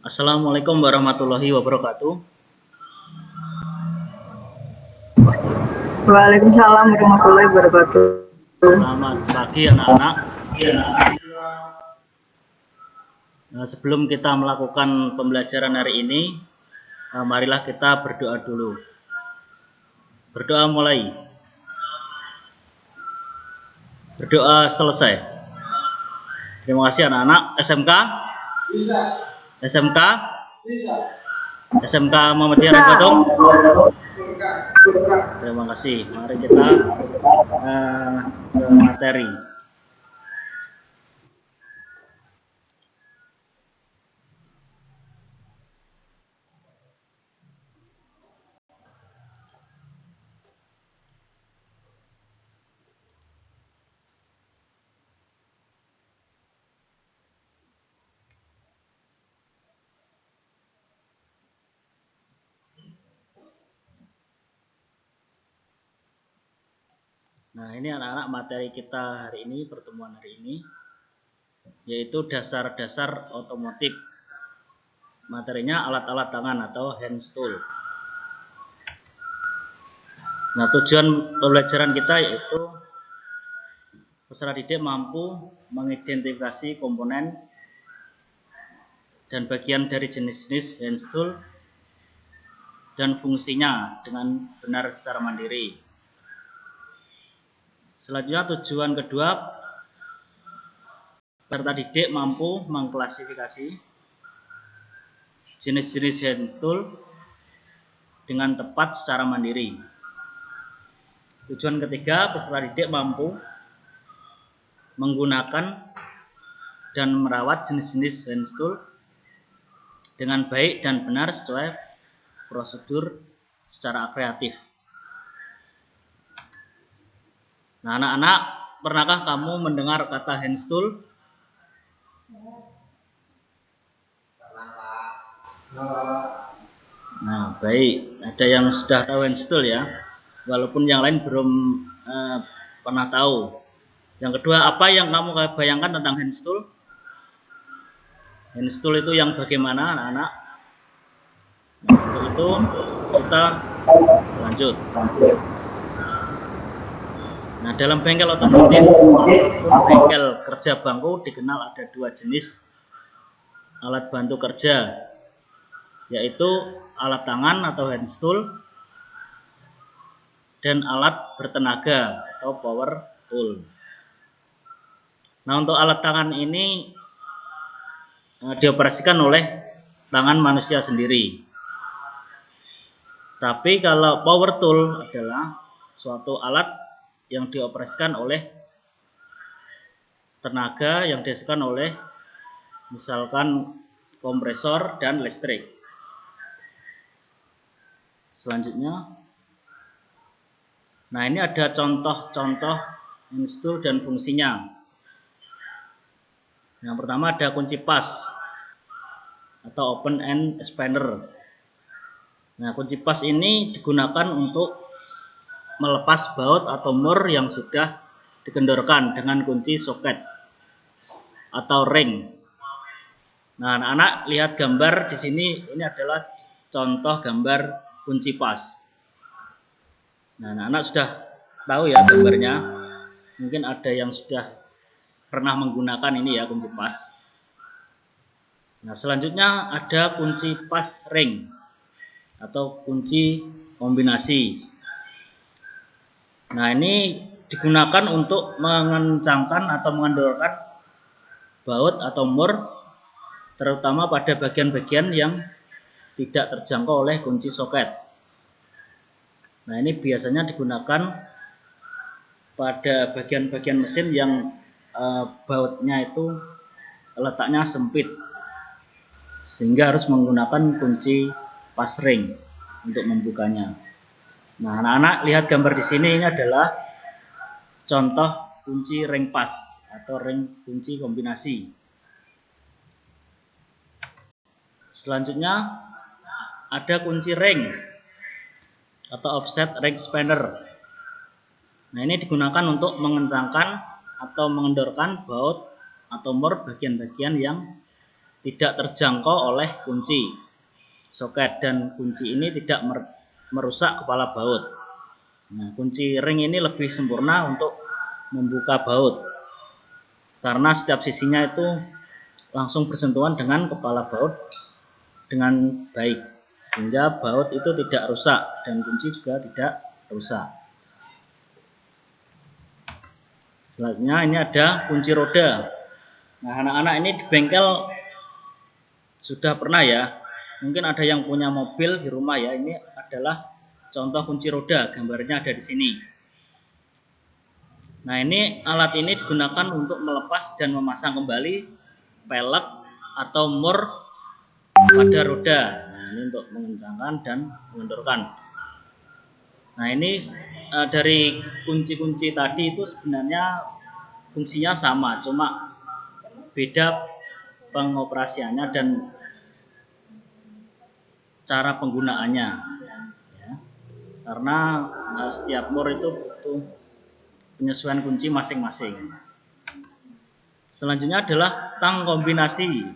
Assalamualaikum warahmatullahi wabarakatuh. Waalaikumsalam warahmatullahi wabarakatuh. Selamat pagi anak-anak. Sebelum kita melakukan pembelajaran hari ini, marilah kita berdoa dulu. Berdoa mulai. Berdoa selesai. Terima kasih anak-anak. SMK? Bisa. SMK? Bisa. SMK Muhammadiyah Rangkatong? Terima kasih. Mari kita ke materi. Nah, ini anak-anak materi kita hari ini, pertemuan hari ini, yaitu dasar-dasar otomotif. Materinya alat-alat tangan atau hand tool. Nah, tujuan pembelajaran kita yaitu peserta didik mampu mengidentifikasi komponen dan bagian dari jenis-jenis hand tool dan fungsinya dengan benar secara mandiri. Selanjutnya tujuan kedua, peserta didik mampu mengklasifikasi jenis-jenis hand tool dengan tepat secara mandiri. Tujuan ketiga, peserta didik mampu menggunakan dan merawat jenis-jenis hand tool dengan baik dan benar sesuai prosedur secara kreatif. Nah, anak-anak, pernahkah kamu mendengar kata hand tool? Nah, baik. Ada yang sudah tahu hand tool ya, walaupun yang lain belum pernah tahu. Yang kedua, apa yang kamu bayangkan tentang hand tool? Hand tool itu yang bagaimana, anak-anak? Nah, untuk itu kita lanjut. Nah, dalam bengkel otomotif maupun bengkel kerja bangku dikenal ada dua jenis alat bantu kerja, yaitu alat tangan atau hand tool dan alat bertenaga atau power tool. Nah, untuk alat tangan ini dioperasikan oleh tangan manusia sendiri. Tapi kalau power tool adalah suatu alat yang dioperasikan oleh tenaga yang dihasilkan oleh misalkan kompresor dan listrik. Selanjutnya, nah ini ada contoh-contoh hand tool dan fungsinya. Yang pertama ada kunci pas atau open end spanner. Nah, kunci pas ini digunakan untuk melepas baut atau mur yang sudah dikendorkan dengan kunci soket atau ring. Nah, anak-anak lihat gambar di sini, ini adalah contoh gambar kunci pas. Nah, anak-anak sudah tahu ya gambarnya. Mungkin ada yang sudah pernah menggunakan ini ya kunci pas. Nah, selanjutnya ada kunci pas ring atau kunci kombinasi. Nah, ini digunakan untuk mengencangkan atau mengendorkan baut atau mur, terutama pada bagian-bagian yang tidak terjangkau oleh kunci soket. Nah, ini biasanya digunakan pada bagian-bagian mesin yang bautnya itu letaknya sempit, sehingga harus menggunakan kunci pas ring untuk membukanya. Nah, anak-anak lihat gambar di sini, ini adalah contoh kunci ring pas atau ring kunci kombinasi. Selanjutnya ada kunci ring atau offset ring spanner. Nah, ini digunakan untuk mengencangkan atau mengendorkan baut atau mur bagian-bagian yang tidak terjangkau oleh kunci soket, dan kunci ini tidak merusak kepala baut. Nah, kunci ring ini lebih sempurna untuk membuka baut karena setiap sisinya itu langsung bersentuhan dengan kepala baut dengan baik, sehingga baut itu tidak rusak dan kunci juga tidak rusak. Selanjutnya ini ada kunci roda. Nah, anak-anak ini di bengkel sudah pernah ya, mungkin ada yang punya mobil di rumah ya. Ini adalah contoh kunci roda, gambarnya ada di sini. Nah, ini alat ini digunakan untuk melepas dan memasang kembali pelek atau mur pada roda. Nah, ini untuk mengencangkan dan mengendorkan. Nah, ini dari kunci-kunci tadi itu sebenarnya fungsinya sama, cuma beda pengoperasiannya dan cara penggunaannya ya. Karena setiap mur itu butuh penyesuaian kunci masing-masing. Selanjutnya adalah tang kombinasi.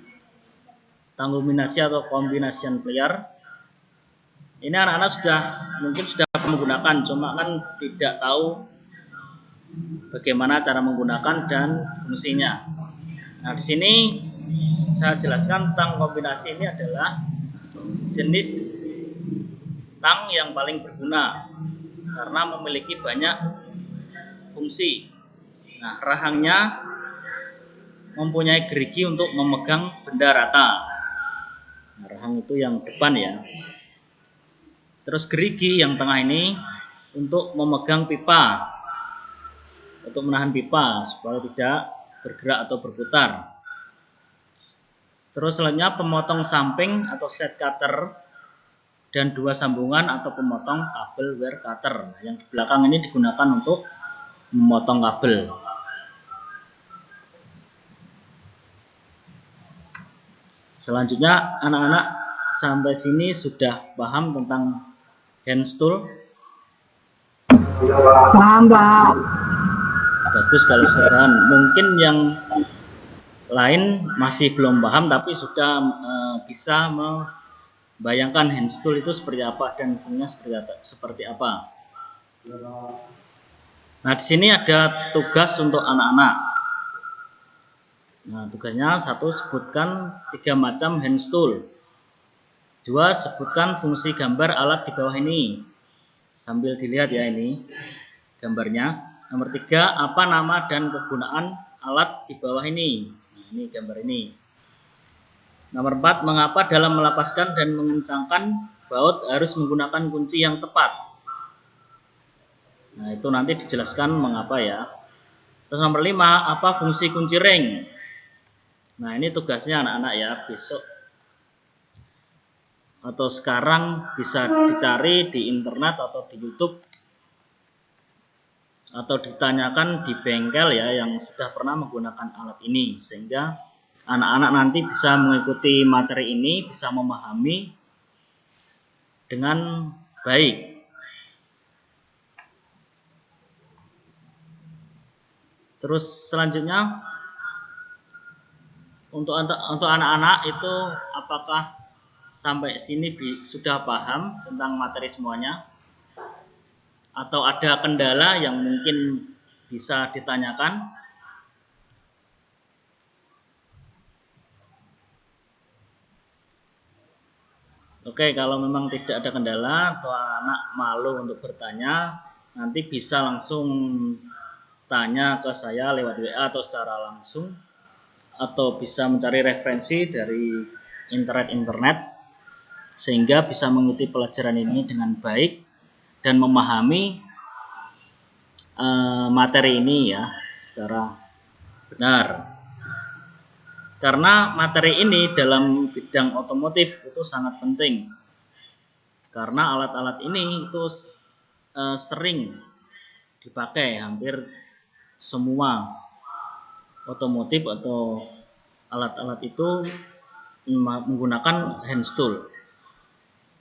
Tang kombinasi atau combination player. Ini anak-anak mungkin sudah menggunakan, cuma kan tidak tahu bagaimana cara menggunakan dan fungsinya. Nah, di sini saya jelaskan tang kombinasi ini adalah jenis tang yang paling berguna karena memiliki banyak fungsi. Nah, rahangnya mempunyai gerigi untuk memegang benda rata. Nah, rahang itu yang depan ya. Terus gerigi yang tengah ini untuk memegang pipa, untuk menahan pipa supaya tidak bergerak atau berputar. Terus selanjutnya pemotong samping atau set cutter dan dua sambungan atau pemotong kabel wire cutter. Yang di belakang ini digunakan untuk memotong kabel. Selanjutnya anak-anak sampai sini sudah paham tentang hand tool? Paham, Pak. Bagus kalau sudah. Mungkin yang lain masih belum paham tapi sudah bisa membayangkan hand tool itu seperti apa dan fungsinya seperti apa. Nah, di sini ada tugas untuk anak-anak. Nah, tugasnya 1, sebutkan 3 macam hand tool. 2, sebutkan fungsi gambar alat di bawah ini. Sambil dilihat ya ini gambarnya. Nomor 3, apa nama dan kegunaan alat di bawah ini. Nah, ini gambar ini. Nomor 4, mengapa dalam melepaskan dan mengencangkan baut harus menggunakan kunci yang tepat. Nah, itu nanti dijelaskan mengapa ya. Terus nomor 5, apa fungsi kunci ring. Nah, ini tugasnya anak-anak ya, besok atau sekarang bisa dicari di internet atau di YouTube atau ditanyakan di bengkel ya yang sudah pernah menggunakan alat ini, sehingga anak-anak nanti bisa mengikuti materi ini, bisa memahami dengan baik. Terus selanjutnya untuk anak-anak itu apakah sampai sini sudah paham tentang materi semuanya? Atau ada kendala yang mungkin bisa ditanyakan? Oke, kalau memang tidak ada kendala atau anak malu untuk bertanya, nanti bisa langsung tanya ke saya lewat WA atau secara langsung, atau bisa mencari referensi dari internet sehingga bisa mengikuti pelajaran ini dengan baik dan memahami materi ini ya secara benar. Karena materi ini dalam bidang otomotif itu sangat penting. Karena alat-alat ini itu sering dipakai hampir semua otomotif atau alat-alat itu menggunakan hand tool.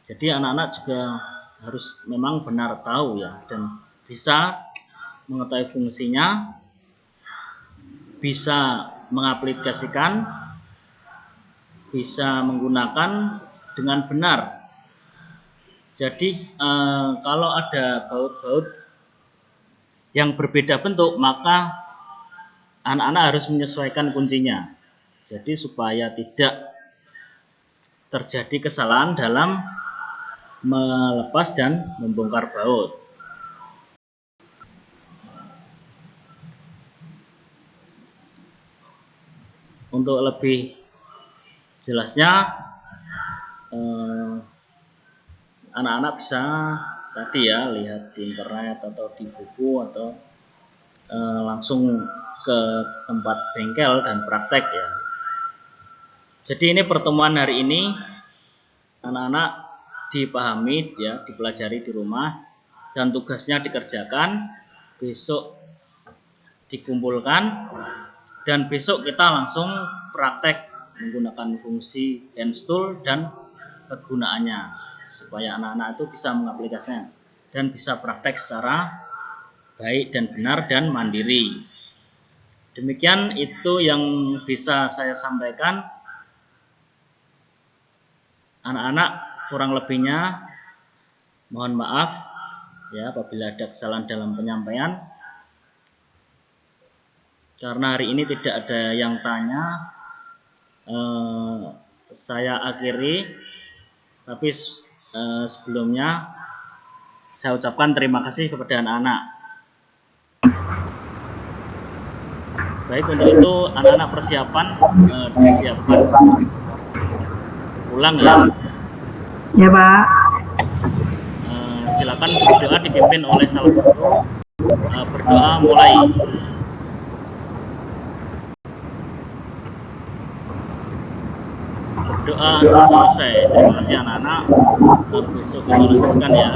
Jadi anak-anak juga harus memang benar tahu ya dan bisa mengetahui fungsinya, bisa mengaplikasikan bisa menggunakan dengan benar. Jadi kalau ada baut-baut yang berbeda bentuk, maka anak-anak harus menyesuaikan kuncinya. Jadi supaya tidak terjadi kesalahan dalam melepas dan membongkar baut. Untuk lebih jelasnya, anak-anak bisa tadi ya lihat di internet atau di buku atau langsung ke tempat bengkel dan praktek ya. Jadi ini pertemuan hari ini anak-anak dipahami ya, dipelajari di rumah dan tugasnya dikerjakan, besok dikumpulkan dan besok kita langsung praktek menggunakan fungsi hand tool dan kegunaannya supaya anak-anak itu bisa mengaplikasikannya dan bisa praktek secara baik dan benar dan mandiri. Demikian itu yang bisa saya sampaikan. Anak-anak, kurang lebihnya mohon maaf ya apabila ada kesalahan dalam penyampaian. Karena hari ini tidak ada yang tanya, saya akhiri. Tapi sebelumnya saya ucapkan terima kasih kepada anak-anak. Baik, untuk itu anak-anak persiapan disiapkan pulang ya. Ya Pak. Silakan berdoa dipimpin oleh salah satu. Berdoa mulai. Berdoa selesai. Terima kasih anak-anak. Besok kita lanjutkan ya.